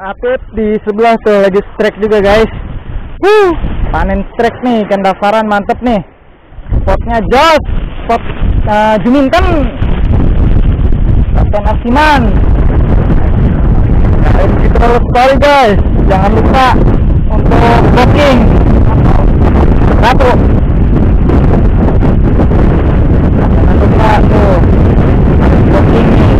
Apip di sebelah tuh lagi strike juga guys. Panen strike nih, ikan dasaran mantep nih. Spotnya jos, spot Juminten, Kapten Asiman. Nah, begitu terus sekali guys. Jangan lupa untuk booking. Satu. Jangan lupa tuh booking nih.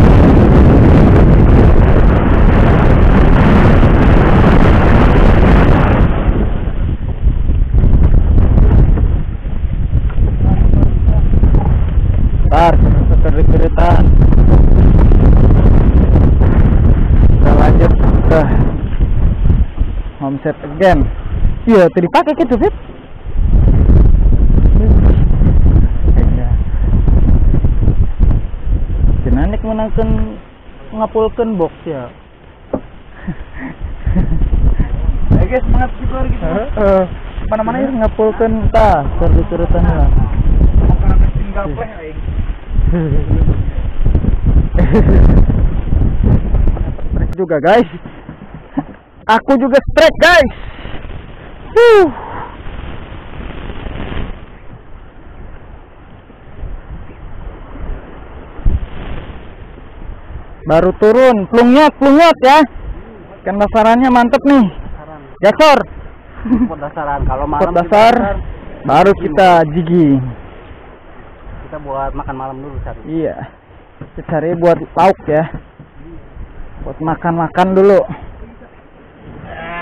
Cerita kita lanjut ke homestead again. Iya tadi pakai gitu Fit. Jenanik menangkan ngapulkan box ya. Guys semangat gitu hari gitu. Mana-mana ya ngapulkan tah cerita-ceritanya lah. Tinggal play aing. Strike juga guys. Aku juga strike guys. Baru turun, plungyot ya. Ikan dasarannya mantep nih. Gasor. Spot dasaran. Kalau malam spot dasar baru kita jigi. Kita buat makan malam dulu cari. Iya. Kita cari buat lauk ya. Buat makan-makan dulu.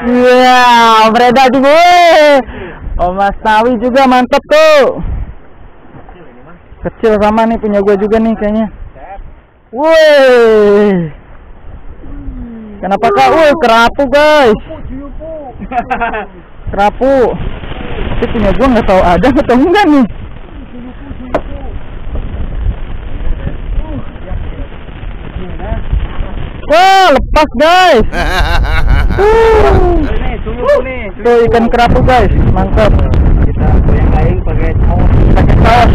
Iya, Om Reda juga. Om Mas Tawi juga mantep tuh. Kecil sama nih punya gua juga nih kayaknya. Woi. Kenapa kak? Woi, kerapu guys. Kerapu. Tapi punya gua nggak tahu ada atau enggak nih. Wah, lepas guys. Tuh ikan kerapu guys, mantap. Kita yang lain pakai saus.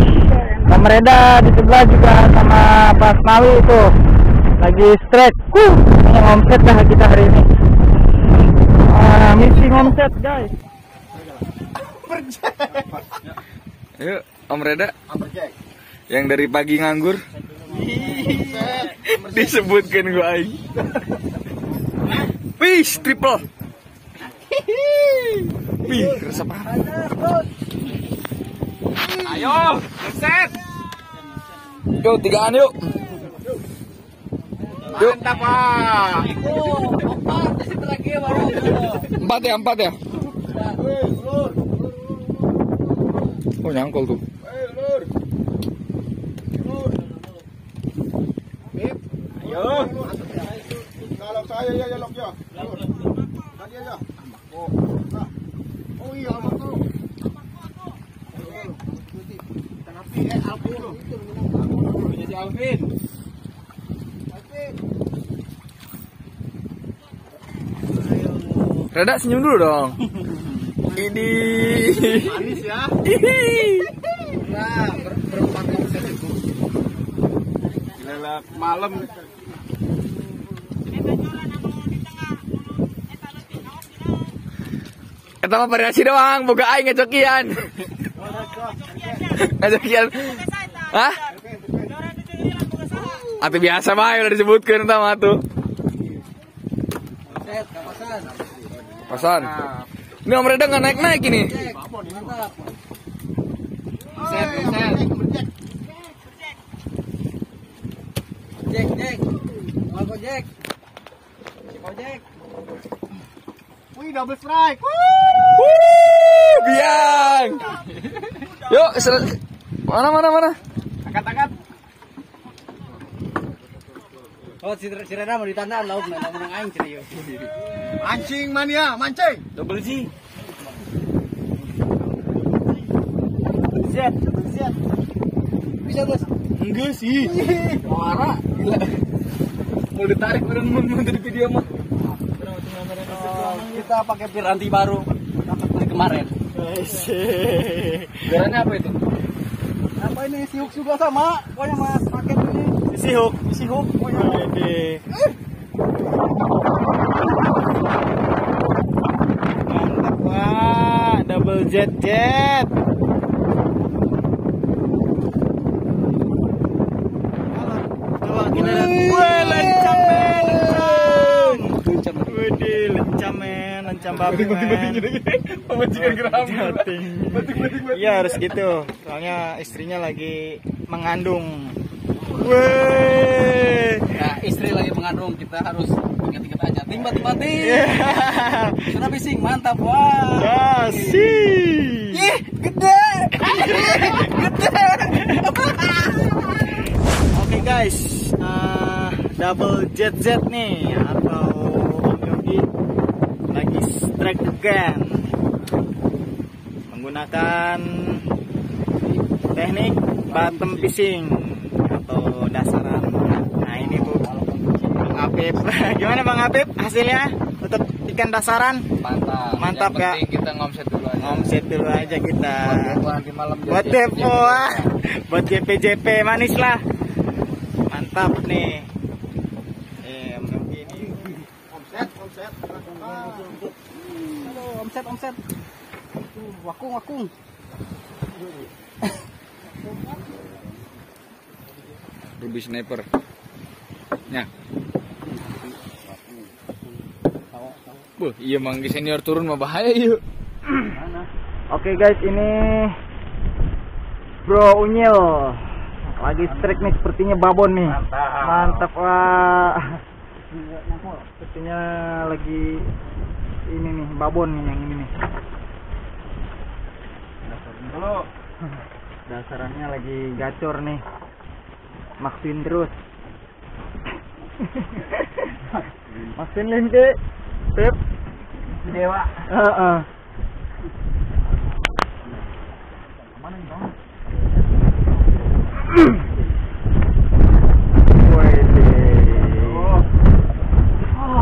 Om Reda di sebelah juga sama Pak Mawi itu lagi strike. Yang omset dah kita hari ini. Misi omset guys. Yuk, Om Reda. Yang dari pagi nganggur. Disebutkan gua aing. Wih, triple. Wih, resep apa? Ayo, set. Yuk, tigaan yuk. Yuk. Mantap, Pak. Empat ya. Oh, nyangkul tuh. Ayo. Kalau saya ya lok ya. Tadi aja. Oh iya betul. Jadi Alvin. Reda senyum dulu dong. Ini Manis ya. Nah, berempat omset itu. Lelak malam. Eta mah variasi doang, boga aing ngecokian. Ngecokian. Hah? Atuh biasa bae udah disebutkeun eta mah tuh. Pasan. Ini Om Reda enggak naik-naik ini. Jack. Wih, double strike. Biang. Yuk, mana? Angkat. Oh, si Reda mau ditanda lauk menang aing serius. Mancing mania, mancing. Double G. Set. Bisa, Bos? Enggak sih. Parah, gila. Mau ditarik bener-bener dari video mah. Kita pakai piranti baru dapat dari kemarin. Garanya apa itu? Apa ini siuk juga sama? Pokoknya Mas paket ini. Isi hook pokoknya. double jet. Coba kita lihat. Wih, lencam men, lencam. Widih, lencam men, lencam babi men. Pemajikan geram. Iya harus gitu. Soalnya istrinya lagi mengandung. Wih. Nah, istri lagi mengandung, kita harus ingat-ingat aja. Timba. Sudah bising, mantap. Wah. Kasih. Ih, gede. Oke guys, double jet nih atau Om Yogi lagi strike again menggunakan teknik bottom fishing atau dasaran. Nah ini tuh Bang Apip. Gimana Bang Apip hasilnya untuk ikan dasaran? Mantap ya. Kita ngomset dulu aja. Ngomset dulu aja kita. Nanti malam Buat depo, buat JP manis lah. Mantap nih. Begini. Omset. Halo, omset. Wakung. Ruby sniper. Nya. Buh, iya manggi senior turun mah bahaya yuk. Oke guys, ini Bro Unyil lagi strike nih, sepertinya babon nih. Mantap wah. Sepertinya lagi ini nih, babon nih yang ini nih. Dasarannya lagi gacor nih. Maksin terus. Maksin lente. Pep. Dewa.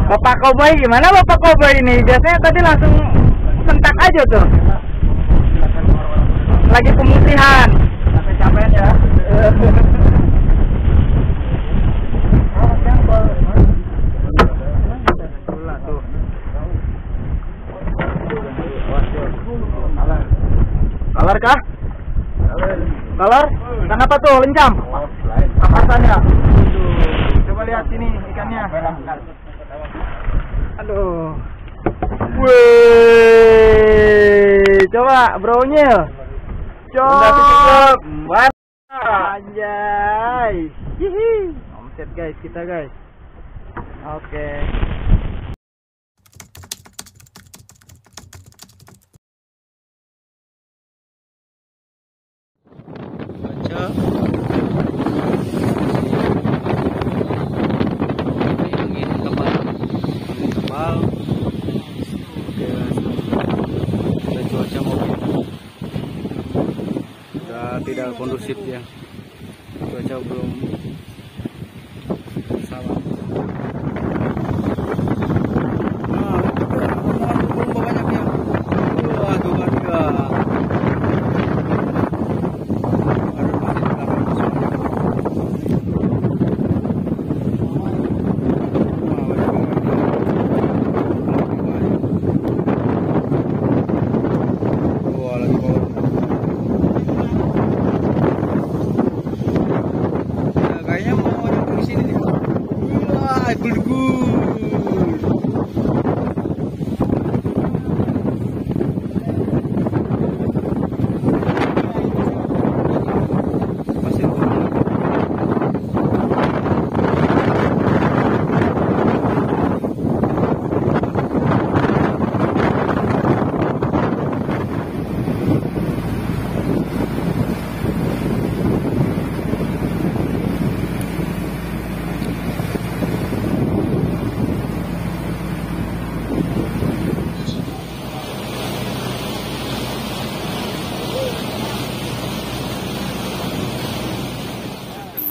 Bapak Cowboy gimana Bapak Cowboy ini? Biasanya tadi langsung sentak aja tuh. Lagi pemutihan. Capek-capek ya. Kalar kah? Kalar? Ikan apa tuh? Lencam? Apasannya? Coba lihat sini ikannya. Aduh. Wih. Coba Bro-nya. Cok. Anjay. Hihi. Omset guys kita guys. Oke. Cuaca tidak kondusif ya, cuaca belum sama.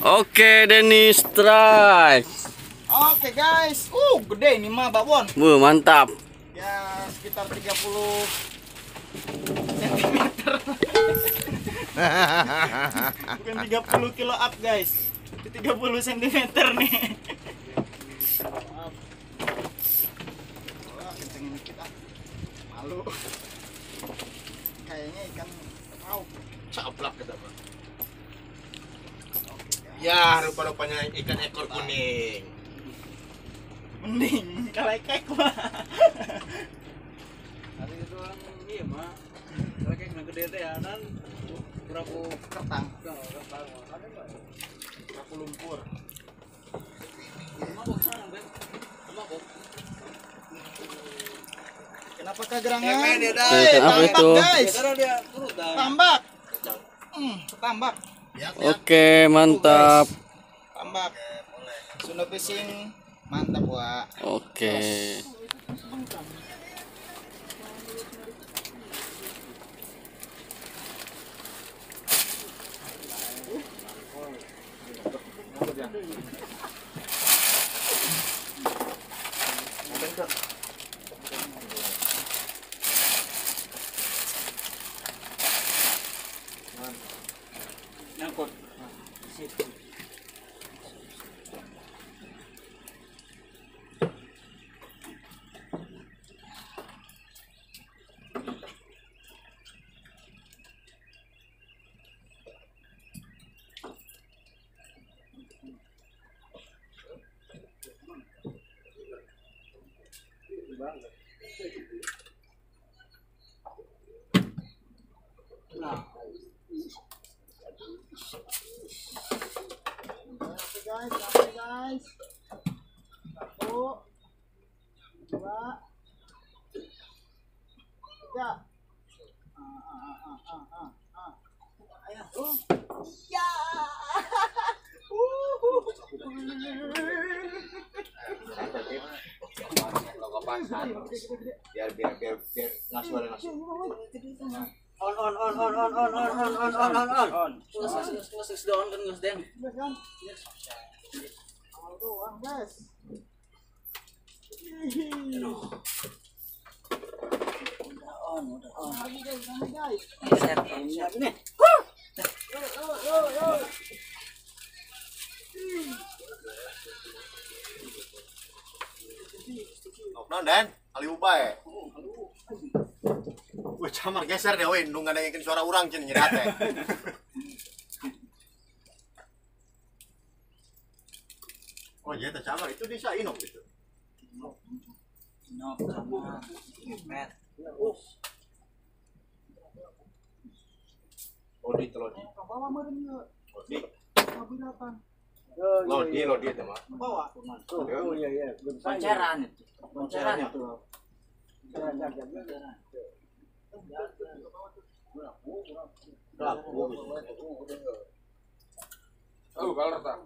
Oke, Denny strike. Oke guys, gede ini mah babon. Mantap. Ya sekitar 30 cm. Bukan 30 kilo up guys, 30 cm nih. Wah, kencengin dikit ah. Malu. kayaknya ikan pauk. Caplak kita Bang. Ya, rupa-rupanya ikan ekor kuning. Mending kalekek mah. Hari itu orang iya mah. Kalau kayak gede teh anan berapa Ketang. ketang. Ada enggak? Aku lumpur. Mabok sana, Ben. Mabok. Kenapa kegerangan? Apa itu? Guys, Karena dia turut dah. tambak. Tambak. Oke, mantap. Tambak. Sunda fishing mantap, Wak. Oke. Nyangkut. Nah, Sampai guys. 1, 2, 3. Ya. Biar ngasuh ada ngasuh. on. Ngus down kan ngus den. Doang, guys. Udah on. Guys. Set ini. Non Dan, ali ubae. Wah, camar geser deh, weh, nunggu ada ikan suara orang cina nyerate. Oh iya, tak camar itu bisa inok gitu. No, sama pet. Lodi itu lodi. Bawa meureun yeuh. Lodi. Binatang. Lodi itu mah. Bawa. Oh iya. Pancaran itu. Pancaran itu. Oh, kalau tak.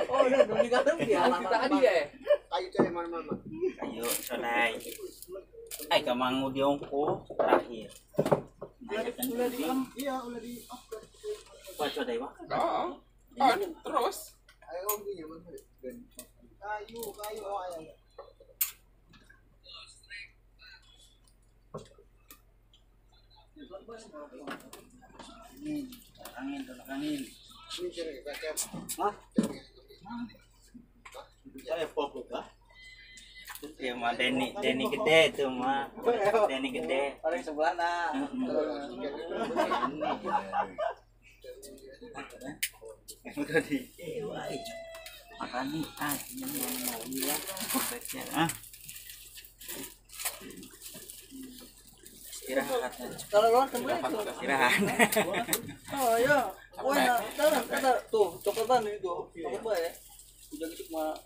Oh, udah di dalam dia. Tadi ya. Kayu cari mana-mana. Ayo, Sonai. Ay, kamangu diongko terakhir. Udah di iya, udah di Baca deh, Pak. Terus. Ayo gini mana? kayu oh ayo. Angin. Ini cari kacang. Saya fokus kah? Ya mah Deni gede tuh mah. Deni gede. Orang sebelah nah. Udah di. Makan nih, ini mau ya. Ah. Istirahat. Kalau luar kembali itu. Istirahat. Oh ya. Wah, kata tuh, cokotan itu. Coba ya. Udah gitu mah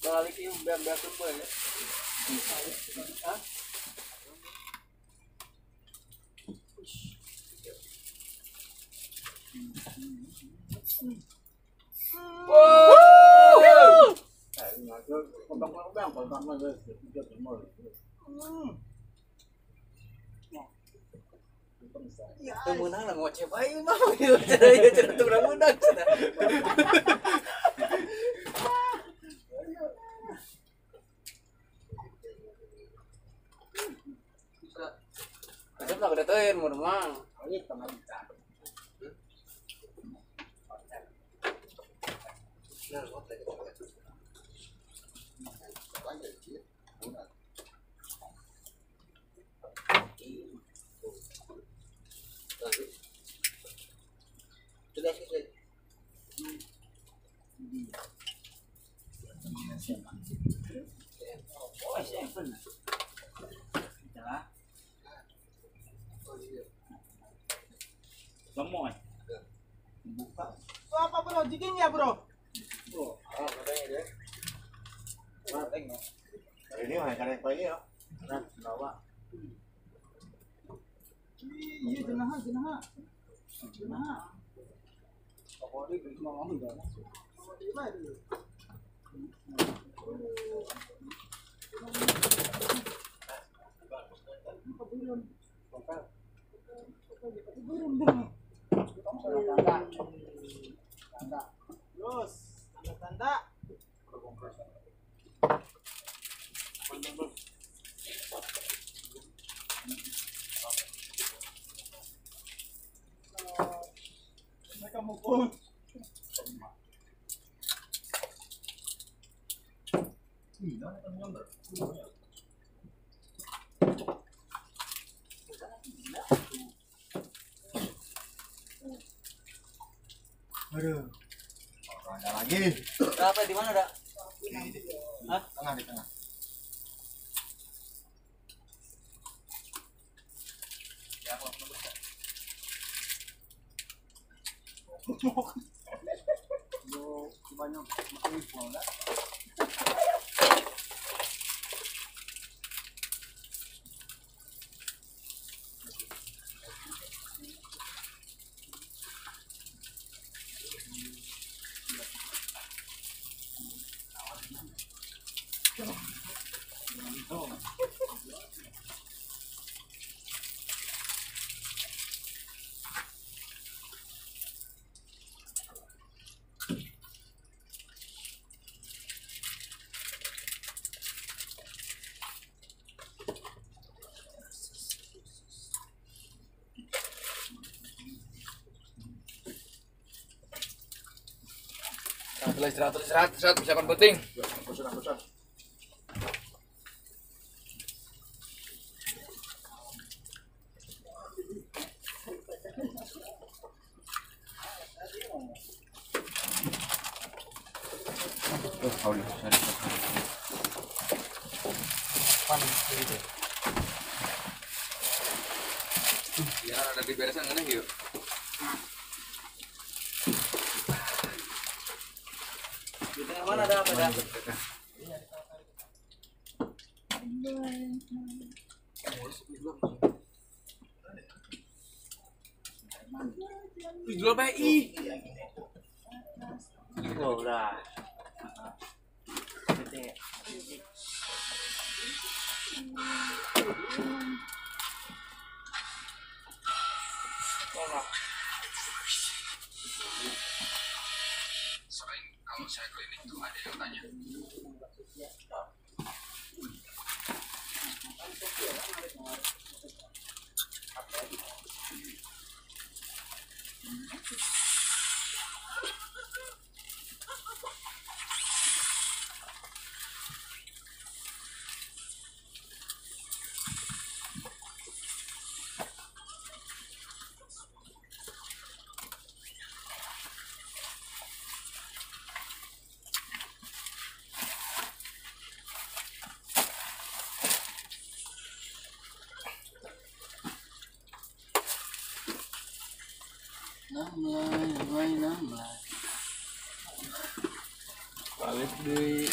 balik itu biar coba ya. Hah? Temenang lah ngoceh bayi mah. Ya cerita menang. memang. Oh, seven. Dah. Semua. Buka. Itu apa bro? Jikin ya bro? Ini mah karena apa ini ya? Kan bawa. Iya jenaha. Pokoknya beli mau enggak? Terus tanda. Mereka mukul. Aduh. Ada lagi. Berapa di mana, Dak? Hah? Tengah di tengah. Istirahat, persiapan penting. Bosan. Ya ada di beresan ngene yuk. Di tengah mana ada apa, Dak? Jual PI. Oh, dah. Gede. Selain kalau saya klinik tuh ada yang tanya. Namlay. Balik di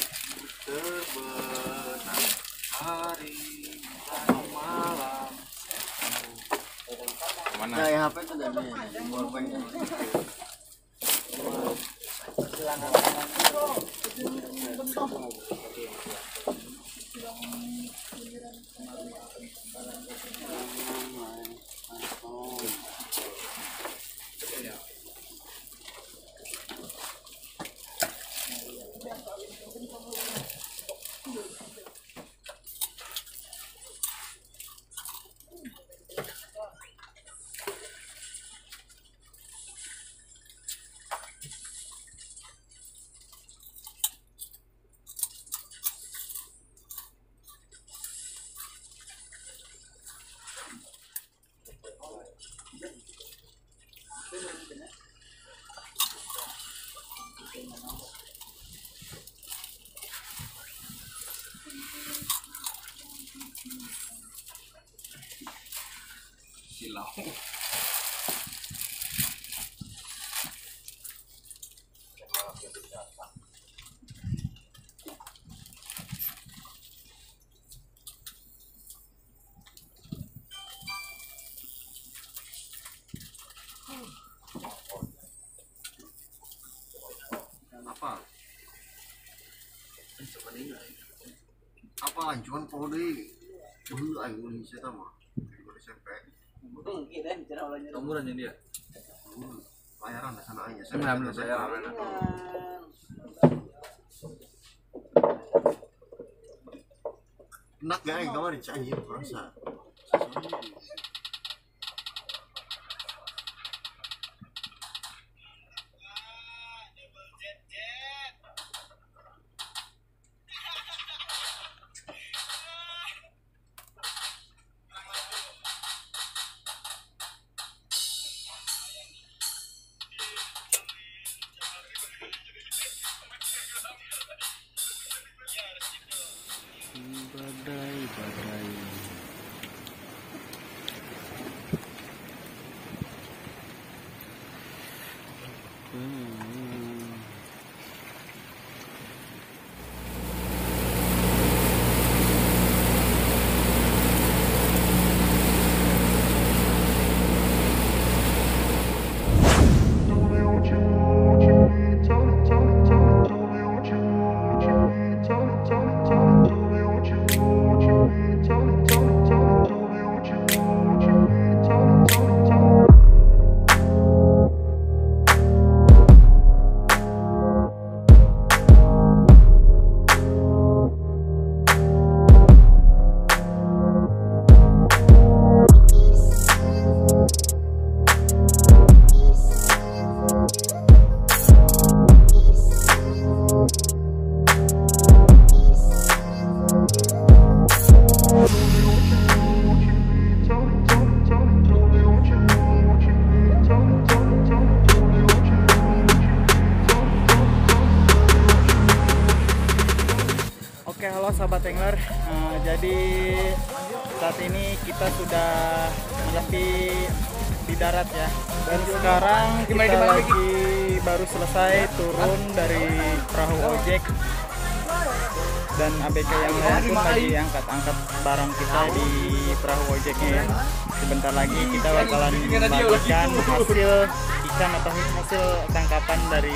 Sebenang hari malam. Kemana? Nah, HP itu dari powerbank. Apa? Apa lanjuan poli? Ayo Indonesia sama. Di SMP. Betul kita bicara olahnya. Umuran ini dia. Bayaran sana aja. Benar bayaran. Enak gak kamu dicari perasa. Badai. Oke, halo sahabat angler. Jadi saat ini kita sudah menepi di darat ya. Dan sekarang kita lagi baru selesai turun dari perahu ojek. Dan ABK yang lain pun lagi angkat-angkat barang kita di perahu ojeknya ya. Sebentar lagi kita bakalan membagikan hasil ikan atau hasil tangkapan dari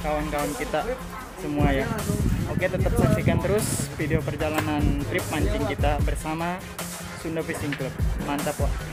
kawan-kawan kita semua ya. Oke, tetap saksikan terus video perjalanan trip mancing kita bersama Sunda Fishing Club. Mantap, Wak.